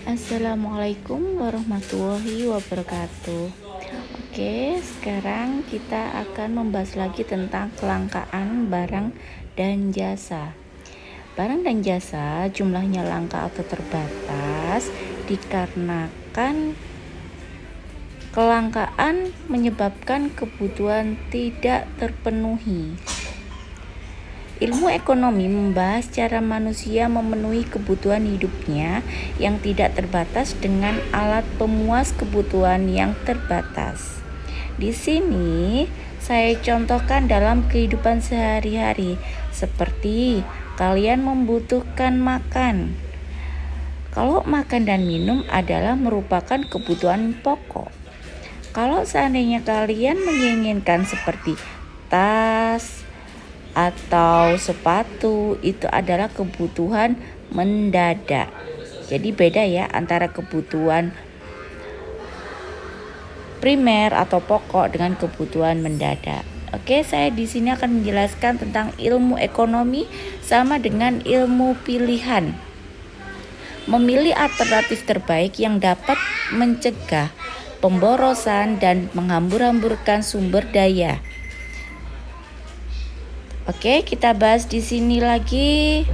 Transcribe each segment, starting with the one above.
Assalamualaikum warahmatullahi wabarakatuh. Oke, sekarang kita akan membahas lagi tentang kelangkaan barang dan jasa. Barang dan jasa jumlahnya langka atau terbatas dikarenakan kelangkaan menyebabkan kebutuhan tidak terpenuhi. Ilmu ekonomi membahas cara manusia memenuhi kebutuhan hidupnya yang tidak terbatas dengan alat pemuas kebutuhan yang terbatas. Di sini saya contohkan dalam kehidupan sehari-hari, seperti kalian membutuhkan makan. Kalau makan dan minum adalah merupakan kebutuhan pokok. Kalau seandainya kalian menginginkan seperti tas atau sepatu, itu adalah kebutuhan mendadak. Jadi beda ya antara kebutuhan primer atau pokok dengan kebutuhan mendadak. Oke, saya di sini akan menjelaskan tentang ilmu ekonomi sama dengan ilmu pilihan. Memilih alternatif terbaik yang dapat mencegah pemborosan dan menghambur-hamburkan sumber daya. Oke, kita bahas di sini lagi.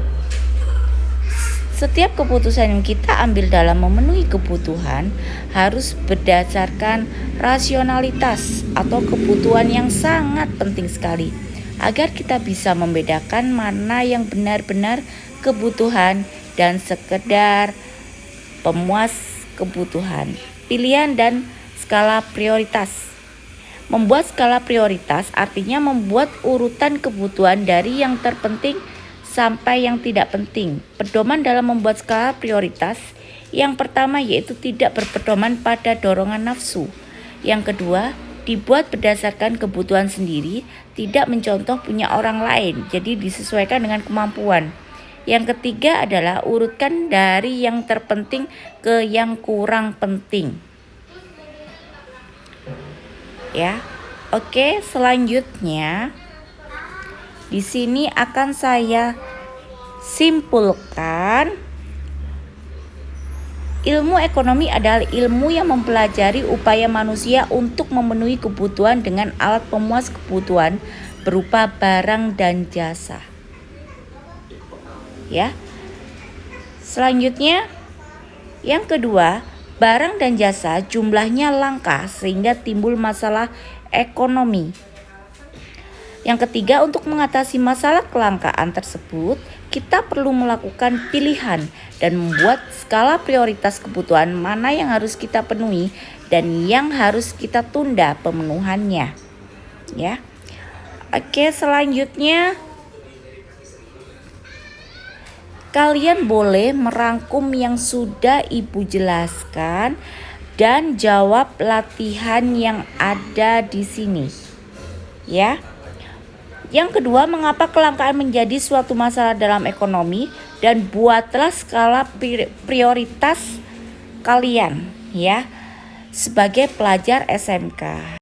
Setiap keputusan yang kita ambil dalam memenuhi kebutuhan harus berdasarkan rasionalitas atau kebutuhan yang sangat penting sekali, agar kita bisa membedakan mana yang benar-benar kebutuhan dan sekedar pemuas kebutuhan. Pilihan dan skala prioritas. Membuat skala prioritas artinya membuat urutan kebutuhan dari yang terpenting sampai yang tidak penting. Pedoman dalam membuat skala prioritas yang pertama yaitu tidak berpedoman pada dorongan nafsu. Yang kedua, dibuat berdasarkan kebutuhan sendiri, tidak mencontoh punya orang lain, jadi disesuaikan dengan kemampuan. Yang ketiga adalah urutkan dari yang terpenting ke yang kurang penting. Ya. Oke, selanjutnya di sini akan saya simpulkan. Ilmu ekonomi adalah ilmu yang mempelajari upaya manusia untuk memenuhi kebutuhan dengan alat pemuas kebutuhan berupa barang dan jasa. Ya. Selanjutnya, yang kedua, barang dan jasa jumlahnya langka sehingga timbul masalah ekonomi. Yang ketiga, untuk mengatasi masalah kelangkaan tersebut, kita perlu melakukan pilihan dan membuat skala prioritas kebutuhan mana yang harus kita penuhi dan yang harus kita tunda pemenuhannya. Ya. Oke, selanjutnya kalian boleh merangkum yang sudah Ibu jelaskan dan jawab latihan yang ada di sini. Ya. Yang kedua, mengapa kelangkaan menjadi suatu masalah dalam ekonomi, dan buatlah skala prioritas kalian ya sebagai pelajar SMK.